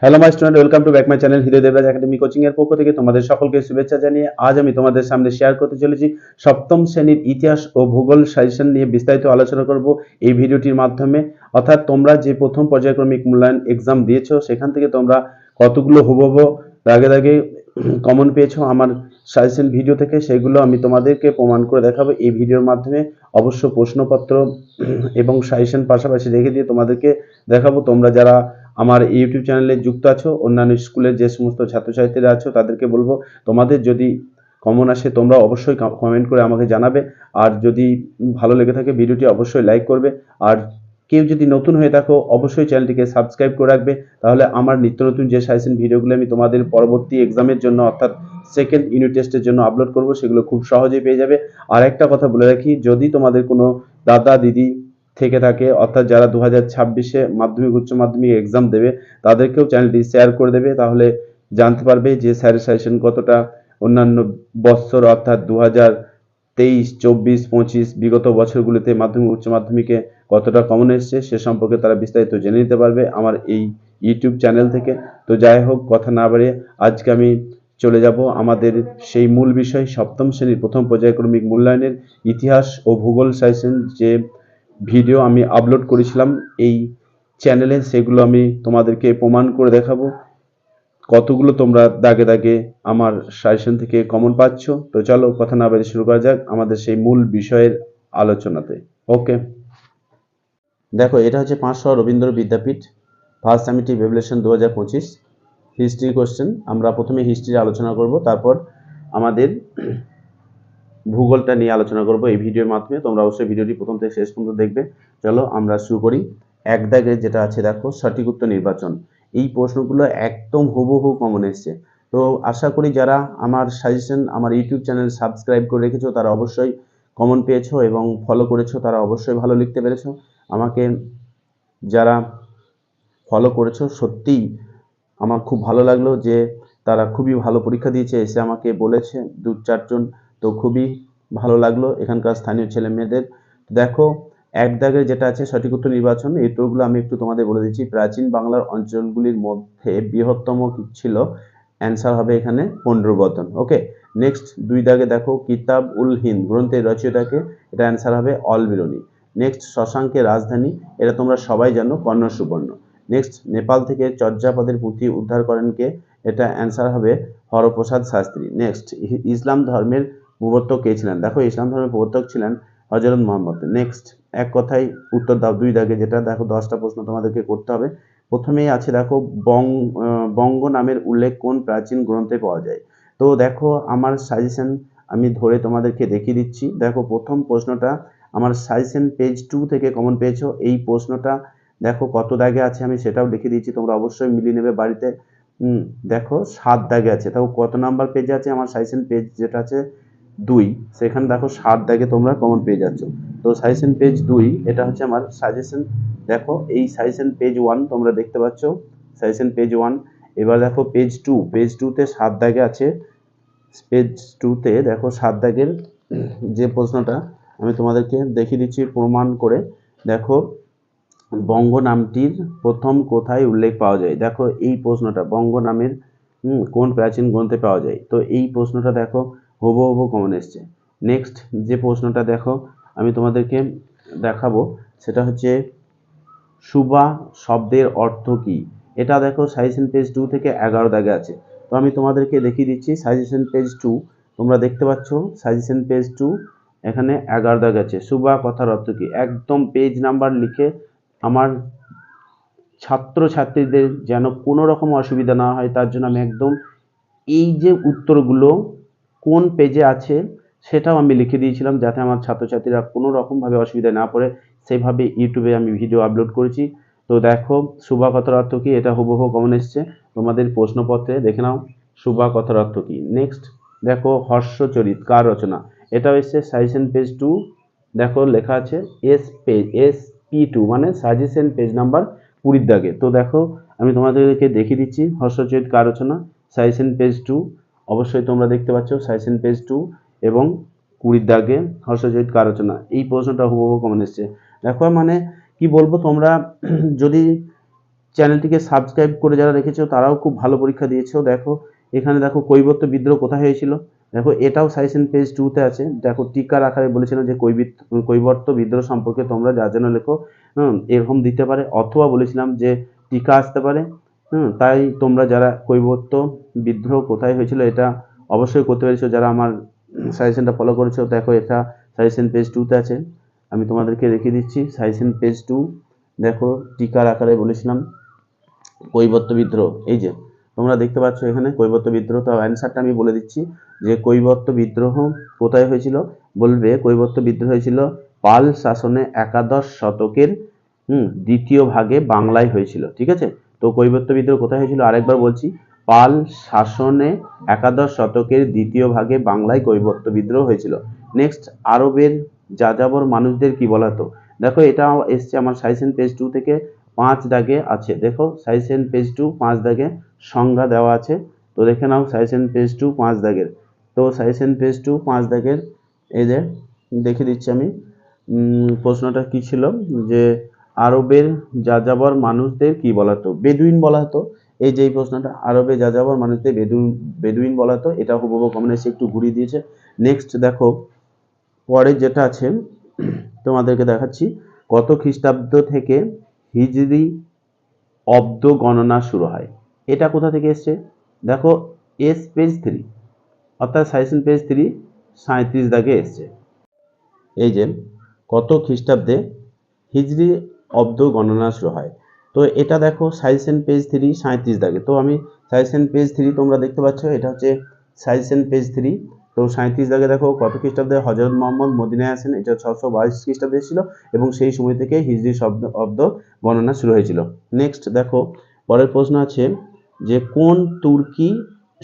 Hello my student, welcome to back my channel Hriday Debraj academy coaching এর পক্ষ থেকে তোমাদের সকলকে শুভেচ্ছা জানিয়ে আজ আমি তোমাদের সামনে শেয়ার করতে চলেছি সপ্তম শ্রেণীর ইতিহাস ও ভূগোল সাজেশন নিয়ে বিস্তারিত আলোচনা করব এই ভিডিওটির মাধ্যমে। অর্থাৎ তোমরা যে প্রথম পর্যায়ক্রমিক মূল্যায়ন এক্সাম দিয়েছো সেখান থেকে তোমরা কতগুলো হুবহু দাগে দাগে কমন পেয়েছো আমার সাজেশন ভিডিও থেকে, সেগুলো আমি তোমাদেরকে প্রমাণ করে দেখাবো এই ভিডিওর মাধ্যমে। অবশ্য প্রশ্নপত্র এবং সাজেশন পাশাপাশি রেখে দিয়ে তোমাদেরকে দেখাবো। তোমরা যারা আমার ইউটিউব চ্যানেলে যুক্ত আছো, অন্যান্য স্কুলের যে সমস্ত ছাত্রছাত্রীরা আছো তাদেরকে বলবো তোমাদের যদি কমন আসে তোমরা অবশ্যই কমেন্ট করে আমাকে জানাবে। আর যদি ভালো লেগে থাকে ভিডিওটি অবশ্যই লাইক করবে। আর কেউ যদি নতুন হয়ে থাকো অবশ্যই চ্যানেলটিকে সাবস্ক্রাইব করে রাখবে, তাহলে আমার নিত্য নতুন যে সাজেশন ভিডিওগুলো আমি তোমাদের পরবর্তী এক্সামের জন্য অর্থাৎ সেকেন্ড ইউনিট টেস্টের জন্য আপলোড করব সেগুলো খুব সহজেই পেয়ে যাবে। আর একটা কথা বলে রাখি, যদি তোমাদের কোনো দাদা দিদি থেকে থাকে অর্থাৎ যারা 2026-এ মাধ্যমিক উচ্চ মাধ্যমিক এক্সাম দেবে তাদেরকেও চ্যানেলটি শেয়ার করে দেবে, তাহলে জানতে পারবে যে স্যারের সাজেশন কতটা অন্যান্য বছর অর্থাৎ 2023, 24, 25 বিগত বছরগুলিতে মাধ্যমিক উচ্চ মাধ্যমিকে কতটা কমন এসছে সে সম্পর্কে তারা বিস্তারিত জেনে নিতে পারবে আমার এই ইউটিউব চ্যানেল থেকে। তো যাই হোক, কথা না বাড়িয়ে আজকে আমি চলে যাব আমাদের সেই মূল বিষয় সপ্তম শ্রেণীর প্রথম পর্যায়ক্রমিক মূল্যায়নের ইতিহাস ও ভূগোল সাজেশন যে ভিডিও আমি আপলোড করেছিলাম এই চ্যানেলে, সেগুলো আমি তোমাদেরকে প্রমাণ করে দেখাবো কতগুলো তোমরা দাগে দাগে আমার সাজেশন থেকে কমন পাচ্ছ। তো চলো কথা না বলে শুরু করা যাক আমাদের সেই মূল বিষয়ের আলোচনাতে। ওকে, দেখো এটা হচ্ছে 500 Rabindra Vidyapith first summative evaluation 2025 history question. আমরা প্রথমে হিস্ট্রি আলোচনা করব, তারপর আমাদের ভূগোলটা নিয়ে আলোচনা করব এই ভিডিওর মাধ্যমে। তোমরা অবশ্যই ভিডিওটি প্রথম থেকে শেষ পর্যন্ত দেখবে। চলো আমরা শুরু করি। এক দাগে যেটা আছে দেখো, সঠিক উত্তর নির্বাচন। এই প্রশ্নগুলো একদম হুবহু কমন এসছে। তো আশা করি যারা আমার সাজেশন আমার ইউটিউব চ্যানেল সাবস্ক্রাইব করে রেখেছো তারা অবশ্যই কমন পেয়েছো এবং ফলো করেছো, তারা অবশ্যই ভালো লিখতে পেরেছো। আমাকে যারা ফলো করেছো সত্যিই আমার খুব ভালো লাগলো যে তারা খুবই ভালো পরীক্ষা দিয়েছে, এসে আমাকে বলেছে 2-4 জন। তো খুবই ভালো লাগলো এখানকার স্থানীয় ছেলে মেয়েদের। দেখো এক দাগের যেটা আছে সঠিক উত্তর নির্বাচন, এই উত্তরগুলো আমি একটু তোমাদের বলে দিচ্ছি। প্রাচীন বাংলার অঞ্চলগুলির মধ্যে বৃহত্তম ছিল, অ্যান্সার হবে এখানে পুন্ড্রবর্ধন। ওকে, নেক্সট 2 দাগে দেখো কিতাব উল হিন্দ গ্রন্থের রচয়িতাকে, এটা অ্যান্সার হবে অলবিরনি। নেক্সট শশাঙ্কের রাজধানী, এটা তোমরা সবাই জানো কর্ণ সুবর্ণ। নেক্সট নেপাল থেকে চর্যাপদের পুঁথি উদ্ধার করেন কে, এটা অ্যান্সার হবে হরপ্রসাদ শাস্ত্রী। নেক্সট ইসলাম ধর্মের প্রবর্তক কে ছিলেন, দেখো ইসলাম ধর্মের প্রবর্তক ছিলেন হযরত মুহাম্মদ। নেক্সট এক কথায় উত্তর দাও 2 দাগে, যেটা দেখো 10টা প্রশ্ন তোমাদেরকে করতে হবে। প্রথমেই আছে দেখো বঙ্গ নামের উল্লেখ কোন প্রাচীন গ্রন্থে পাওয়া যায়। তো দেখো আমার সাজেশন আমি ধরে তোমাদেরকে দেখিয়ে দিচ্ছি। দেখো প্রথম প্রশ্নটা আমার সাজেশন পেজ 2 থেকে কমন পেয়েছো। এই প্রশ্নটা দেখো কত দাগে আছে আমি সেটাও লিখে দিয়েছি, তোমরা অবশ্যই মিলিয়ে নেবে বাড়িতে। দেখো 7 দাগে আছে। তাও কত নাম্বার পেজে আছে আমার সাজেশন পেজ যেটা আছে 2, সেখানে দেখো 7 দাগে তোমরা কমন পেয়ে যাচ্ছ। তো সাজেশন পেজ 2 এটা হচ্ছে আমার সাজেশন। দেখো এই সাজেশন পেজ 1 তোমরা দেখতে পাচ্ছ, সাজেশন পেজ 1। এবার দেখো পেজ 2, পেজ 2 তে 7 দাগে আছে। পেজ 2 তে দেখো 7 দাগের যে প্রশ্নটা আমি তোমাদেরকে দেখিয়ে দিচ্ছি প্রমাণ করে। দেখো বঙ্গ নামটির প্রথম কোথায় উল্লেখ পাওয়া যায়, দেখো এই প্রশ্নটা বঙ্গ নামের কোন প্রাচীন গ্রন্থে পাওয়া যায়। তো এই প্রশ্নটা দেখো হুবহু কমন এসছে। নেক্সট যে প্রশ্নটা দেখো আমি তোমাদেরকে দেখাবো সেটা হচ্ছে সুবা শব্দের অর্থ কি, এটা দেখো সাজেশন পেজ 2 থেকে 11 দাগে আছে। তো আমি তোমাদেরকে দেখিয়ে দিচ্ছি সাজেশন পেজ 2, তোমরা দেখতে পাচ্ছ সাজেশন পেজ 2 এখানে 11 দাগ আছে। সুবা কথার অর্থ কি, একদম পেজ নাম্বার লিখে আমার ছাত্রছাত্রীদের যেন কোনো রকম অসুবিধা না হয় তার জন্য আমি একদম এই যে উত্তরগুলো কোন পেজে আছে সেটাও আমি লিখে দিয়েছিলাম, যাতে আমার ছাত্রছাত্রীরা কোনো রকমভাবে অসুবিধায় না পড়ে, সেইভাবে ইউটিউবে আমি ভিডিও আপলোড করেছি। তো দেখো সুবা কথার অর্থ কি, এটা হুবহু কমন এসছে তোমাদের প্রশ্নপত্রে, দেখে নাও সুবা কথার অর্থ কি। নেক্সট দেখো হর্ষচরিত কার রচনা, এটাও এসছে সাজেশন পেজ 2। দেখো লেখা আছে SP2 মানে সাজেশন পেজ নাম্বার 20 দাগে। তো দেখো আমি তোমাদেরকে দেখিয়ে দিচ্ছি হর্ষচরিত কার রচনা, সাজেশন পেজ 2 অবশ্যই তোমরা দেখতে পাচ্ছ সাজেশন পেজ 2 এবং 20 দাগে হর্ষচরিত কার রচনা। এই প্রশ্নটা হুবহু কমন এসছে। দেখো মানে কি বলবো, তোমরা যদি চ্যানেলটিকে সাবস্ক্রাইব করে যারা রেখেছো তারাও খুব ভালো পরীক্ষা দিয়েছো। দেখো এখানে দেখো কৈবর্ত বিদ্রোহ কোথায় হয়েছিল, দেখো এটাও সাজেশন পেজ 2 তে আছে। দেখো টিকার আকারে বলেছিল যে কৈবর্ত বিদ্রোহ সম্পর্কে তোমরা যা যেন লেখো, এরকম দিতে পারে, অথবা বলেছিলাম যে টিকা আসতে পারে। তাই তোমরা যারা কৈবর্ত বিদ্রোহ কোথায় হয়েছিল এটা অবশ্যই করতে পেরেছো, যারা আমার সাজেশনটা ফলো করেছো। দেখো এটা সাজেশন পেজ 2 তে আছে, আমি তোমাদেরকে দেখিয়ে দিচ্ছি সাজেশন পেজ 2। দেখো টিকার আকারে বলেছিলাম কৈবর্ত বিদ্রোহ, এই যে তোমরা দেখতে পাচ্ছ এখানে কৈবর্ত বিদ্রোহ। তো অ্যান্সারটা আমি বলে দিচ্ছি যে কৈবর্ত বিদ্রোহ কোথায় হয়েছিল, বলবে কৈবর্ত বিদ্রোহ হয়েছিল পাল শাসনে একাদশ শতকের দ্বিতীয় ভাগে বাংলায় হয়েছিল। ঠিক আছে, তো কৈবর্ত বিদ্রোহ কোথায় হয়েছিল আরেকবার বলছি, পাল শাসনে একাদশ শতকের দ্বিতীয় ভাগে বাংলায় কৈবর্ত বিদ্রোহ হয়েছিল। নেক্সট, আরবের যাযাবর মানুষদের কি বলা হতো, দেখো এটা এসছে আমার সাজেশন পেজ 2 থেকে 5 দাগে আছে। দেখো সাজেশন পেজ 2 5 দাগে সংজ্ঞা দেওয়া আছে, তো দেখে নাও সাজেশন পেজ 2 5 দাগের। তো সাজেশন পেজ 2 5 দাগের এই যে দেখে দিচ্ছি আমি, প্রশ্নটা কি ছিল যে আরবের যাযাবর মানুষদের কি বলা হতো, বেদুইন বলা হতো। এই যে এই প্রশ্নটা, আরবে যাযাবর মানুষদের বেদুইন বলা হতো, এটা হুবহু কমন এসে একটু ঘুরিয়ে দিয়েছে। নেক্সট দেখো পরে যেটা আছে তোমাদেরকে দেখাচ্ছি, কত খ্রিস্টাব্দ থেকে হিজরি অব্দ গণনা শুরু হয়, এটা কোথা থেকে এসছে, দেখো এস পেজ 3 অর্থাৎ সাজেশন পেজ 3 37 দাগে এসছে। এই যে কত খ্রিস্টাব্দে হিজরি অব্দ গণনা শুরু হয়, তো এটা দেখো সাজেশন পেজ 3 37 দাগে। তো আমি সাজেশন পেজ 3 তোমরা দেখতে পাচ্ছ, এটা হচ্ছে সাজেশন পেজ 3। তো 37 দাগে দেখো কত খ্রিস্টাব্দে হযরত মুহাম্মদ মদিনায় আসেন, এটা 622 খ্রিস্টাব্দে ছিল এবং সেই সময় থেকে হিজরি অব্দ গণনা শুরু হয়েছিল। নেক্সট দেখো পরের প্রশ্ন আছে যে কোন তুর্কি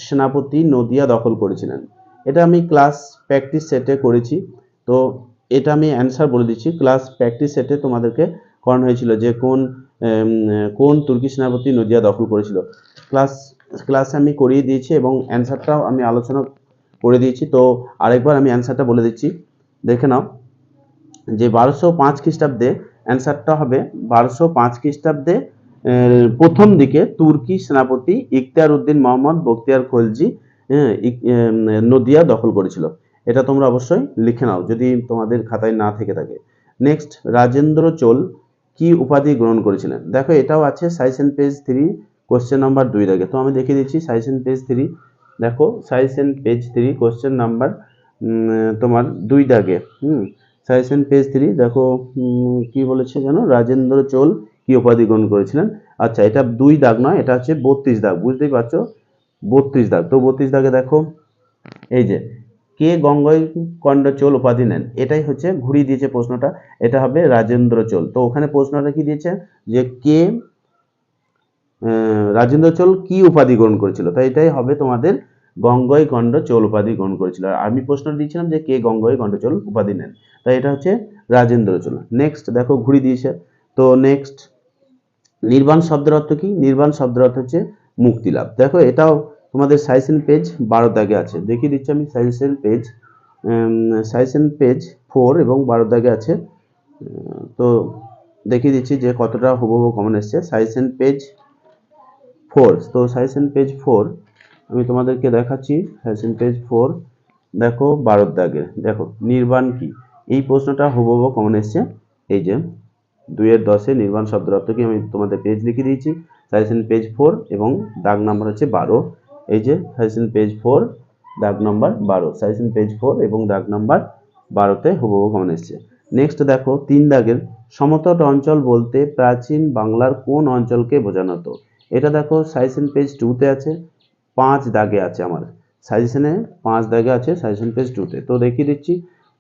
সেনাপতি নদিয়া দখল করেছিলেন, এটা আমি ক্লাস প্র্যাকটিস সেটে করেছি। তো এটা আমি অ্যান্সার বলে দিচ্ছি, ক্লাস প্র্যাকটিস সেটে তোমাদেরকে করানো হয়েছিল যে কোন তুর্কি সেনাপতি নদিয়া দখল করেছিল। ক্লাসে আমি করিয়ে দিয়েছি এবং অ্যান্সারটাও আমি আলোচনা করে দিয়েছি। তো আরেকবার আমি অ্যান্সারটা বলে দিচ্ছি, দেখে নাও যে 1205 খ্রিস্টাব্দে অ্যান্সারটা হবে 1205 খ্রিস্টাব্দে প্রথম দিকে তুর্কি সেনাপতি ইখতিয়ার উদ্দিন মোহাম্মদ বখতিয়ার খলজি নদিয়া দখল করেছিল। এটা তোমরা অবশ্যই লিখে নাও যদি তোমাদের খাতায় না থেকে থাকে। নেক্সট, রাজেন্দ্র চোল কি উপাধি গ্রহণ করেছিলেন, দেখো এটাও আছে সাজেশন পেজ 3 কোশ্চেন নাম্বার 2 দাগে। তো আমি দেখিয়ে দিচ্ছি সাজেশন পেজ 3, দেখো সাজেশন পেজ 3 কোশ্চেন নাম্বার তোমার 2 দাগে। সাজেশন পেজ 3 দেখো কি বলেছে জানো, রাজেন্দ্র চোল কি উপাধি গ্রহণ করেছিলেন। আচ্ছা এটা 2 দাগ নয়, এটা হচ্ছে 32 দাগ, বুঝতেই পারছো 32 দাগ। তো 32 দাগে দেখো এই যে কে গঙ্গৈকণ্ড চোল উপাধি নেন, এটাই হচ্ছে ঘুরিয়ে দিয়েছে প্রশ্নটা, এটা হবে রাজেন্দ্র চোল। তো ওখানে প্রশ্নটা কি দিয়েছে যে কে রাজেন্দ্র চোল কি উপাধি গ্রহণ করেছিল, তাই এটাই হবে তোমাদের গঙ্গৈকণ্ড চোল উপাধি গ্রহণ করেছিল। আর আমি প্রশ্ন দিয়েছিলাম যে কে গঙ্গৈকণ্ড চোল উপাধি নেন, তাই এটা হচ্ছে রাজেন্দ্র চোল। নেক্সট দেখো ঘুরিয়ে দিয়েছে। তো নেক্সট, নির্বাণ শব্দের অর্থ কি, নির্বাণ শব্দের অর্থ হচ্ছে মুক্তি লাভ। দেখো এটাও তোমাদের সাজেশন পেজ 12 দাগে আছে, দেখিয়ে দিচ্ছি আমি সাজেশন পেজ 4 এবং 12 দাগে আছে। তো দেখিয়ে দিচ্ছি যে কতটা হুবহু কমন এসছে, সাজেশন পেজ 4। তো সাজেশন পেজ 4 আমি তোমাদেরকে দেখাচ্ছি, সাজেশন পেজ 4 দেখো 12 দাগে, দেখো নির্বাণ কি, এই প্রশ্নটা হুবহু কমন এসছে। এই যে 2-10 নির্বাণ শব্দের অর্থ কি, আমি তোমাদের পেজ লিখে দিয়েছি সাজেশন পেজ 4 এবং দাগ নাম্বার হচ্ছে 12। এই যে সাজেশন পেজ 4 দাগ নাম্বার 12, সাজেশন পেজ 4 এবং দাগ নাম্বার 12তে হুবহু কমন এসছে। নেক্সট দেখো 3 দাগের, সমতট অঞ্চল বলতে প্রাচীন বাংলার কোন অঞ্চলকে বোঝানো হতো, এটা দেখো সাজেশন পেজ 2 তে আছে, 5 দাগে আছে, আমার সাজেশনে 5 দাগে আছে সাজেশন পেজ 2 তে। তো দেখিয়ে দিচ্ছি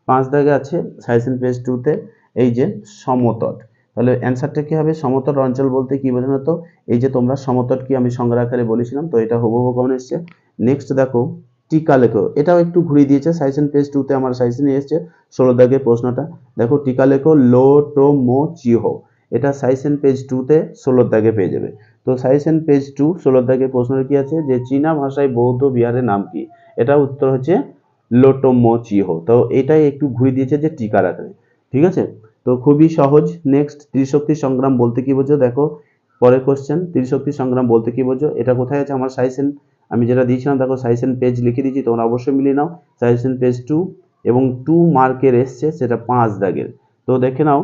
5 দাগে আছে সাজেশন পেজ 2 তে, এই যে সমতট, তাহলে অ্যান্সারটা কি হবে, সমতট অঞ্চল বলতে কি বোঝানো হতো, এই যে তোমরা সমতট কি আমি সংজ্ঞা আকারে বলেছিলাম, তো এটা হুবহু কমন এসছে। নেক্সট দেখো টিকা লেখো, এটাও একটু ঘুরিয়ে দিয়েছে, সাজেশন পেজ 2 তে আমার সাজেশনে এসছে 16 দাগের প্রশ্নটা। দেখো টিকা লেখো লো টো মো চিহো, এটা সাজেশন পেজ 2 তে 16 দাগে পেয়ে যাবে। তো সাজেশন পেজ 2 16 দাগের প্রশ্নটা কি আছে যে চীনা ভাষায় বৌদ্ধ বিহারের নাম কি, এটা উত্তর হচ্ছে লোটোমো চিহো। তো এটাই একটু ঘুরিয়ে দিয়েছে যে টিকার আকারে, ঠিক আছে। তো খুবই সহজ। নেক্সট, ত্রিশক্তি সংগ্রাম বলতে কি বোঝো, দেখো পরের কোশ্চেন, ত্রিশক্তি সংগ্রাম বলতে কি বোঝো? এটা কোথায় আছে আমার সাজেশন আমি যেটা দিয়েছিলাম, দেখো সাজেশন পেজ লিখে দিয়েছি, তোমরা অবশ্যই মিলিয়ে নাও। সাজেশন পেজ 2 এবং 2 মার্কের এসছে, সেটা 5 দাগের। তো দেখে নাও,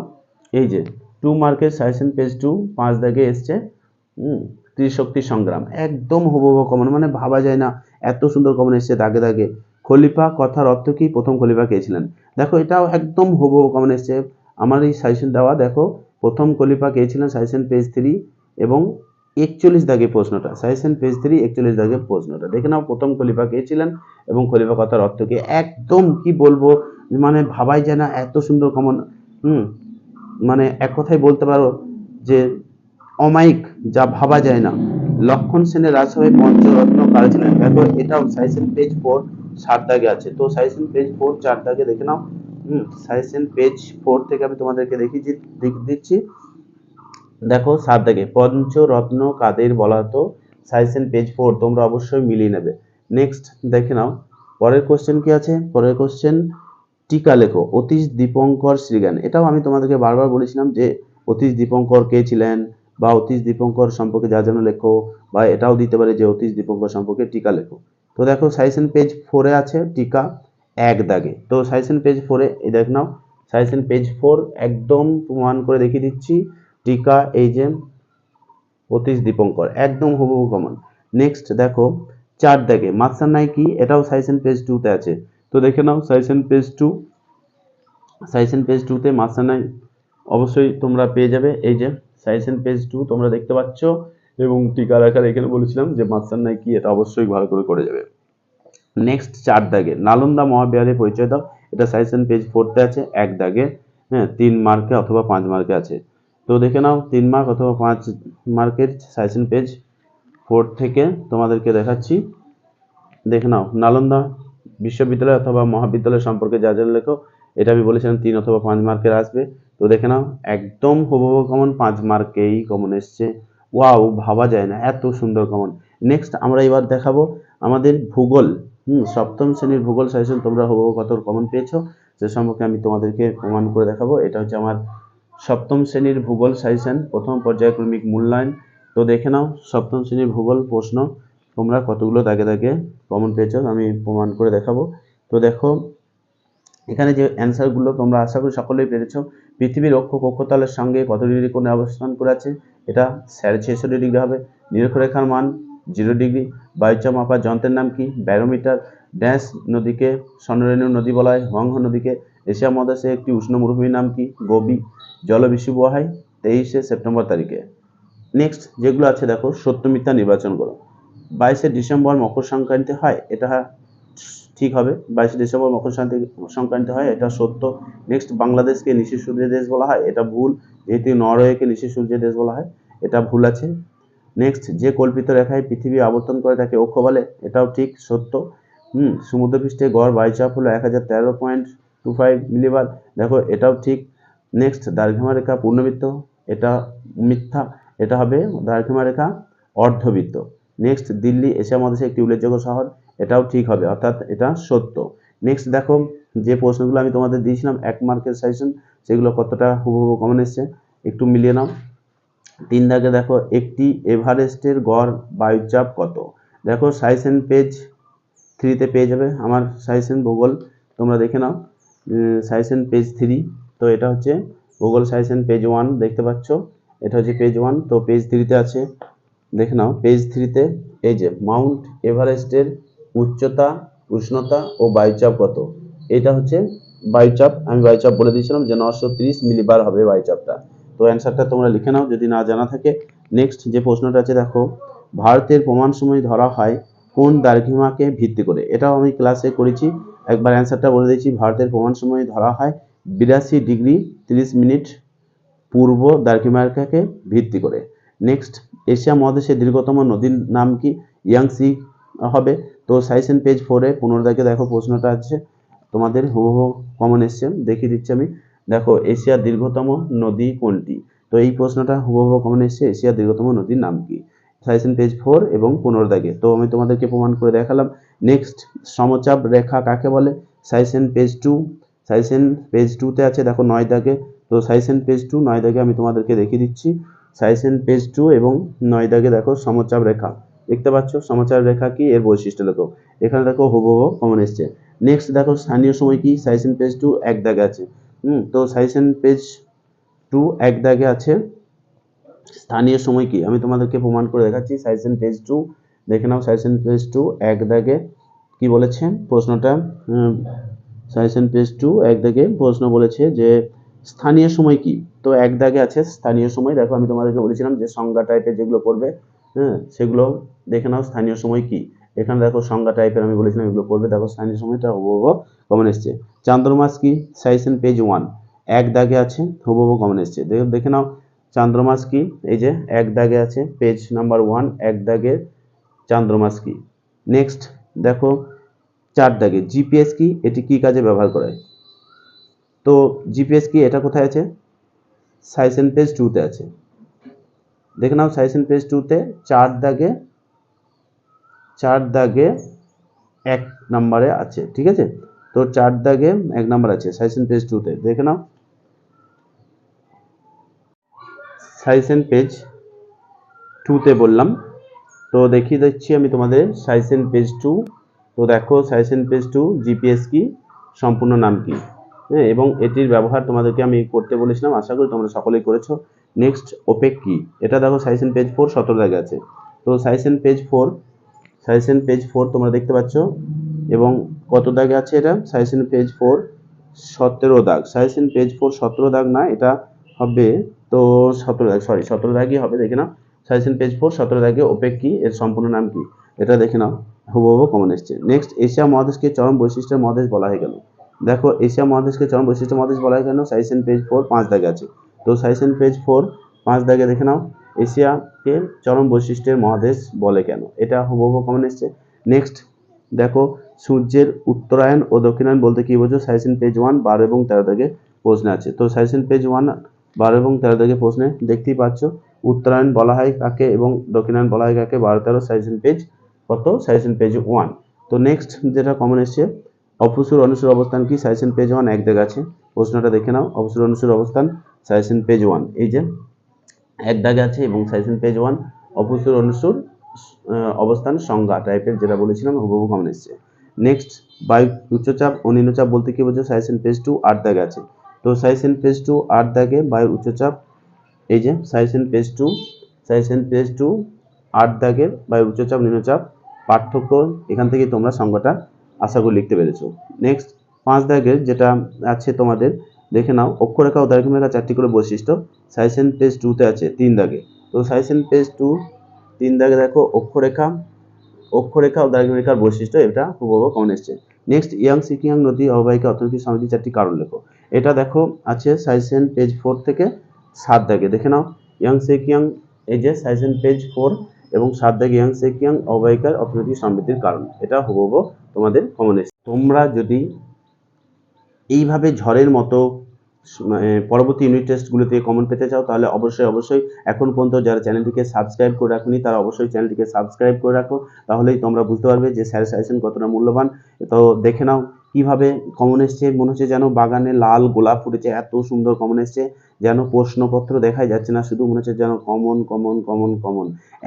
এই যে 2 মার্কের সাজেশন পেজ 2 5 দাগে এসছে। ত্রিশক্তি সংগ্রাম একদম হুবহু কমন, মানে ভাবা যায় না এত সুন্দর কমন এসছে দাগে দাগে। খলিফা কথার অর্থ কি? প্রথম খলিফা কে ছিলেন? দেখো এটাও একদম হুবহু কমন এসছে। আমার এই সাজেশন দেওয়া, দেখো প্রথম খলিফা কে ছিলেন, সাজেশন পেজ 3 এবং 41 দাগে প্রশ্নটা, সাজেশন পেজ 3 41 দাগে প্রশ্নটা দেখে নাও, প্রথম খলিফা কে ছিলেন এবং খলিফা কথার অর্থ কি? একদম কি বলবো, মানে ভাবাই যায় না এত সুন্দর কমন। মানে এক কথায় বলতে পারো যে অমায়িক, যা ভাবা যায় না। লক্ষণ সেনের রাজসভায় পঞ্চরত্ন কারা ছিলেন? দেখো এটাও সাজেশন পেজ 4 7 দাগে আছে। তো সাজেশন পেজ 4 4 দাগে দেখে নাও। সাজেশন পেজ 4 থেকে আমি তোমাদেরকে দেখিয়ে দিচ্ছি। দেখো 7 দাগে পঞ্চরত্ন কাদের বলা হতো? সাজেশন পেজ 4, তোমরা অবশ্যই মিলিয়ে নেবে। নেক্সট দেখে নাও, পরের কোশ্চেন কি আছে? পরের কোশ্চেন, টিকা লেখো অতীশ দীপঙ্কর শ্রীজ্ঞান। এটাও আমি তোমাদেরকে বারবার বলেছিলাম যে অতীশ দীপঙ্কর কে ছিলেন, বা অতীশ দীপঙ্কর সম্পর্কে যা যেন লেখো, বা এটাও দিতে পারে যে অতীশ দীপঙ্কর সম্পর্কে টিকা লেখো। তো দেখো সাজেশন পেজ 4 এ আছে টিকা 1 দাগে। তো সাজেশন পেজ 4 এ এই দেখ নাও, সাজেশন পেজ 4 একদম প্রমাণ করে দেখিয়ে দিচ্ছি, টিকা এই যে অতীশ দীপঙ্কর একদম হুবহু কমন। নেক্সট দেখো 4 দাগে মাতসান্নাই কি? এটাও সাজেশন পেজ 2 তে আছে। তো দেখে নাও সাজেশন পেজ 2, সাজেশন পেজ 2 তে মাতসান্নাই অবশ্যই তোমরা পেয়ে যাবে। এই যে সাজেশন পেজ 2 তোমরা দেখতে পাচ্ছ, এবং টিকার আকার এখানে বলেছিলাম যে মাতসান্নাই কি, এটা অবশ্যই ভালো করে যাবে। নেক্সট 4 দাগে নালন্দা মহাবিহারের পরিচয় দাও। এটা সাজেশন পেজ 4 তে আছে 1 দাগে। হ্যাঁ, 3 মার্কে অথবা 5 মার্কে আছে। তো দেখে নাও 3 মার্ক অথবা 5 মার্কের সাজেশন পেজ 4 থেকে তোমাদেরকে দেখাচ্ছি। দেখে নাও, নালন্দা বিশ্ববিদ্যালয় অথবা মহাবিদ্যালয় সম্পর্কে যা যা লেখো, এটা আমি বলেছিলাম 3 অথবা 5 মার্কের আসবে। তো দেখে নাও একদম হুবহু কমন, 5 মার্কেই কমন এসছে। ওয়াও, ভাবা যায় না এত সুন্দর কমন। নেক্সট আমরা এবার দেখাবো আমাদের ভূগোল। সপ্তম শ্রেণীর ভূগোল সাজেশন তোমরা হুবহু কত কমন পেয়েছো সে সম্পর্কে আমি তোমাদেরকে প্রমাণ করে দেখাবো। এটা হচ্ছে আমার সপ্তম শ্রেণীর ভূগোল সাজেশন, প্রথম পর্যায়ক্রমিক মূল্যায়ন। তো দেখে নাও সপ্তম শ্রেণীর ভূগোল প্রশ্ন তোমরা কতগুলো দাগে দাগে কমন পেয়েছো আমি প্রমাণ করে দেখাবো। তো দেখো এখানে যে অ্যান্সারগুলো তোমরা আশা করি সকলেই পেরেছো। পৃথিবীর অক্ষ কক্ষতলের সঙ্গে কত ডিগ্রি কোণে অবস্থান করে আছে? এটা 66.5 ডিগ্রি হবে। নিরক্ষরেখার মান 0 ডিগ্রি। বায়ুচাপ মাপার যন্ত্রের নাম কি? ব্যারোমিটার। ড্যাশ নদীকে স্বর্ণরেণু নদী বলা হয়? হংহ নদীকে। এশিয়া মহাদেশে একটি উষ্ণ মরুভূমির নাম কি? গোবি। জল বৃষ্টি বওয়া হয় 23শে সেপ্টেম্বর তারিখে। নেক্সট যেগুলো আছে দেখো, সত্য মিথ্যা নির্বাচন করো। 22শে ডিসেম্বর মকর সংক্রান্তি হয়, এটা ঠিক হবে। 22শে ডিসেম্বর মকর সংক্রান্তি হয়, এটা সত্য। নেক্সট বাংলাদেশকে নিশীর সূর্যের দেশ বলা হয়, এটা ভুল। যেহেতু নরওয়েকে নিশীর সূর্যের দেশ বলা হয়, এটা ভুল আছে। নেক্সট যে কল্পিত রেখায় পৃথিবী আবর্তন করে তাকে অক্ষ বলে, এটাও ঠিক, সত্য। সমুদ্রপৃষ্ঠে গড় বায়ুচাপ হলো 1013.25 মিলিবার, দেখো এটাও ঠিক। নেক্সট দ্রাঘিমা রেখা পূর্ণবৃত্ত, এটা মিথ্যা, এটা হবে দ্রাঘিমা রেখা অর্ধবৃত্ত। নেক্সট দিল্লি এশিয়া মহাদেশে একটি উল্লেখযোগ্য শহর, এটাও ঠিক হবে, অর্থাৎ এটা সত্য। নেক্সট দেখো যে প্রশ্নগুলো আমি তোমাদের দিয়েছিলাম 1 মার্কের সাজেশন, সেগুলো কতটা হুবহু কমন এসছে একটু মিলিয়ে নাও। 3 দাগে দেখো একটি এভারেস্টের গড় বায়ুচাপ কত? দেখো সাজেশন পেজ 3 তে পেয়ে যাবে আমার সাজেশন ভূগোল, তোমরা দেখে নাও সাজেশন পেজ 3। তো এটা হচ্ছে ভূগোল সাজেশন পেজ 1 দেখতে পাচ্ছ, এটা হচ্ছে পেজ 1। তো পেজ 3 তে আছে, দেখে নাও পেজ 3 তে এই যে মাউন্ট এভারেস্টের উচ্চতা, উষ্ণতা ও বায়ুচাপ কত? এটা হচ্ছে বায়ুচাপ, আমি বায়ুচাপ বলে দিয়েছিলাম যে 930 মিলিবার হবে বায়ুচাপটা। তো অ্যান্সারটা তোমরা লিখে নাও যদি না জানা থাকে। নেক্সট যে প্রশ্নটা আছে দেখো, ভারতের প্রমাণ সময় ধরা হয় কোন দ্রাঘিমাকে ভিত্তি করে? এটাও আমি ক্লাসে করেছি, একবার অ্যান্সারটা বলে দিয়েছি। ভারতের প্রমাণ সময় ধরা হয় 82 ডিগ্রি 30 মিনিট পূর্ব দ্রাঘিমারেখাকে ভিত্তি করে। নেক্সট এশিয়া মহাদেশের দীর্ঘতম নদীর নাম কি? ইয়াংসি হবে। তো সাজেশন পেজ 4 এ 15 দাগে দেখো প্রশ্নটা আছে তোমাদের হুবহু কমন এসছে, দেখিয়ে দিচ্ছি আমি। দেখো এশিয়ার দীর্ঘতম নদী কোনটি? তো এই প্রশ্নটা হুবহু কমন এসছে, এশিয়ার দীর্ঘতম নদীর নাম কি? সাজেশন পেজ 4 এবং 15 দাগে। তো আমি তোমাদেরকে প্রমাণ করে দেখালাম। নেক্সট সমচাপ রেখা কাকে বলে? সাজেশন পেজ 2, সাজেশন পেজ 2 তে আছে দেখো 9 দাগে। তো সাজেশন পেজ 2 9 দাগে আমি তোমাদেরকে দেখিয়ে দিচ্ছি। সাজেশন পেজ 2 এবং 9 দাগে দেখো সমচাপ রেখা, দেখতে পাচ্ছ সমচাপ রেখা কি, এর বৈশিষ্ট্য লেখো। এখানে দেখো হুবহু কমন এসছে। নেক্সট দেখো স্থানীয় সময় কি, সাজেশন পেজ 2 এক দাগে আছে। তো সাজেশন পেজ 2 এক দাগে আছে স্থানীয় সময় কি, আমি তোমাদেরকে প্রমাণ করে দেখাচ্ছি। সাজেশন পেজ 2 দেখে নাও, সাজেশন পেজ 2 এক দাগে কি বলেছে প্রশ্নটা। সাজেশন পেজ 2 এক দাগে প্রশ্ন বলেছে যে স্থানীয় সময় কি, তো এক দাগে আছে স্থানীয় সময়। দেখো আমি তোমাদেরকে বলেছিলাম যে সংজ্ঞা টাইপের যেগুলো করবে, সেগুলো দেখে নাও স্থানীয় সময় কি। এখানে দেখো সংজ্ঞা টাইপের আমি বলেছিলাম এগুলো করবে, দেখো স্থানীয় সময়টা হুবহু কমন এসছে। চান্দ্রমাস কি, সাজেশন পেজ 1 এক দাগে আছে, হুবহু কমন এসছে। দেখে নাও চান্দ্রমাস কি, এই যে এক দাগে আছে পেজ নাম্বার 1 এক দাগে চান্দ্রমাস কি। নেক্সট দেখো 4 দাগে জিপিএস কি, এটি কি কাজে ব্যবহার করে, তো জিপিএস কি এটা কোথায় আছে, সাজেশন পেজ 2 তে আছে। দেখে নাও সাজেশন পেজ 2 তে 4 দাগে 1 নম্বরে আছে, ঠিক আছে। তো 4 দাগে 1 নম্বর আছে সাজেশন পেজ 2 তে, দেখে নাও সাজেশন পেজ 2 তে বললাম। তো দেখিয়ে দিচ্ছি আমি তোমাদের সাজেশন পেজ 2। তো দেখো সাজেশন পেজ 2 জিপিএস কি সম্পূর্ণ নাম কি, এবং এটির ব্যবহার তোমাদেরকে আমি করতে বলেছিলাম, আশা করি তোমরা সকলেই করেছো। নেক্সট ওপেক কি, এটা দেখো সাজেশন পেজ 4 17 দাগে আছে। তো সাজেশন পেজ 4 তোমরা দেখতে পাচ্ছ, এবং কত দাগে আছে এটা, সাজেশন পেজ 4 17 দাগ। সাজেশন পেজ 4 17 দাগ না, এটা হবে তো 17 দাগ, সরি 17 দাগই হবে। দেখে নাও সাজেশন পেজ 4 17 দাগে ওপেক কি এর সম্পূর্ণ নাম কি, এটা দেখে নাও হুবহু কমন এসছে। নেক্সট এশিয়া মহাদেশকে চরম বৈশিষ্ট্যের মহাদেশ বলা হয়ে গেল। দেখো এশিয়া মহাদেশকে চরম বৈশিষ্ট্য মহাদেশ বলা হয় কেন, সাজেশন পেজ 4 5 দাগে আছে। তো সাজেশন পেজ 4 5 দাগে দেখে নাও এশিয়াকে চরম বৈশিষ্ট্যের মহাদেশ বলে কেন, এটা হুবহু কমন এসছে। নেক্সট দেখো সূর্যের উত্তরায়ণ ও দক্ষিণায়ন বলতে কি বোঝো, সাজেশন পেজ 1 12 এবং 13 দাগে প্রশ্নে আছে। তো সাজেশন পেজ 1 12 এবং 13 দাগে প্রশ্নে দেখতেই পাচ্ছ উত্তরায়ণ বলা হয় কাকে এবং দক্ষিণায়ন বলা হয় কাকে, 12 13 সাজেশন পেজ কত, সাজেশন পেজ 1। তো নেক্সট যেটা কমন এসছে অপসূর অনুসূর অবস্থান কি, সাজেশন পেজ 1 এক দাগে আছে। প্রশ্নটা দেখে নাও অপসূর অনুসূর অবস্থান সাজেশন পেজ 1, এই যে এক দাগে আছে এবং সাজেশন পেজ 1 অপসূর অনুসূর অবস্থান সংজ্ঞা টাইপের যেটা বলেছিলাম হুবহু কমন এসছে। নেক্সট বায়ু উচ্চচাপ ও নিম্নচাপ বলতে কি বোঝো, সাজেশন পেজ 2 8 দাগে আছে। তো সাজেশন পেজ 2 8 দাগে বায়ুর উচ্চচাপ, এই যে সাজেশন পেজ 2 8 দাগে বায়ুর উচ্চচাপ নিম্নচাপ পার্থক্য, এখান থেকে তোমরা সংজ্ঞাটা আশা করি লিখতে পেরেছো। নেক্সট 5 দাগের যেটা আছে তোমাদের দেখে নাও অক্ষরেখা ও দৈর্ঘ্যরেখা 4টি করে বৈশিষ্ট্য, সাজেশন পেজ 2 তে আছে 3 দাগে। তো সাজেশন পেজ 2 3 দাগে দেখো অক্ষরেখা ও দৈর্ঘ্যরেখার বৈশিষ্ট্য, এটা হুবহু কমন এসছে। নেক্সট ইয়াংসি কিয়াং নদী অববাহিকা অর্থনৈতিক সামাজিক 4টি কারণ লেখো, এটা দেখো আছে সাজেশন পেজ 4 থেকে 7 দাগে। দেখে নাও ইয়াংসি কিয়াং, এই যে সাজেশন পেজ 4 এবং 7 দাগে ইয়াংসি কিয়াং অববাহিকার অর্থনৈতিক সমৃদ্ধির কারণ, এটা হুবহু তোমাদের কমন এসছে। তোমরা যদি এইভাবে ঝড়ের মতো পরবর্তী ইউনিট টেস্টগুলোতে কমন পেতে চাও তাহলে অবশ্যই এখন পর্যন্ত যারা চ্যানেলটিকে সাবস্ক্রাইব করে রাখোনি তারা অবশ্যই চ্যানেলটিকে সাবস্ক্রাইব করে রাখো, তাহলেই তোমরা বুঝতে পারবে যে স্যারের সাজেশন কতটা মূল্যবান। তো দেখে নাও কিভাবে কমন এসছে, মনে হচ্ছে যেন বাগানে লাল গোলাপ ফুটেছে, এত সুন্দর কমন এসছে, যেন প্রশ্নপত্র দেখাই যাচ্ছে না, শুধু মনে হচ্ছে যেন কমন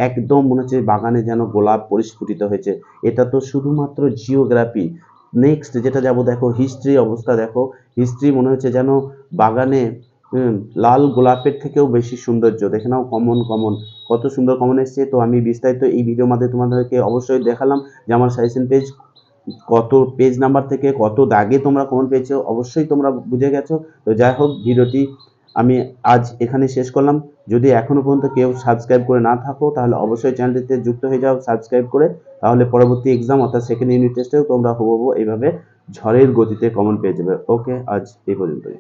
একদম মনে হচ্ছে বাগানে যেন গোলাপ পরিস্ফুটিত হয়েছে। এটা তো শুধুমাত্র জিওগ্রাফি। নেক্সট যেটা যাবো দেখো হিস্ট্রি অবস্থা, দেখো হিস্ট্রি মনে হচ্ছে যেন বাগানে লাল গোলাপের থেকেও বেশি সৌন্দর্য। দেখে নাও কমন কত সুন্দর কমন এসছে। তো আমি বিস্তারিত এই ভিডিওর মাধ্যমে তোমাদেরকে অবশ্যই দেখালাম যে আমার সাজেশন পেজ কত পেজ নাম্বার থেকে কত দাগে তোমরা কমন পেয়েছো, অবশ্যই তোমরা বুঝে গেছো। তো যাই হোক ভিডিওটি আমি আজ এখানে শেষ করলাম। যদি এখনো পর্যন্ত কেউ সাবস্ক্রাইব করে না থাকো তাহলে অবশ্যই চ্যানেলটিতে যুক্ত হয়ে যাও সাবস্ক্রাইব করে, তাহলে পরবর্তী এক্সাম অর্থাৎ সেকেন্ড ইউনিট টেস্টেও তোমরা হুবহু এইভাবে ঝড়ের গতিতে কমন পেয়ে যাবে। ওকে, আজ এই পর্যন্তই।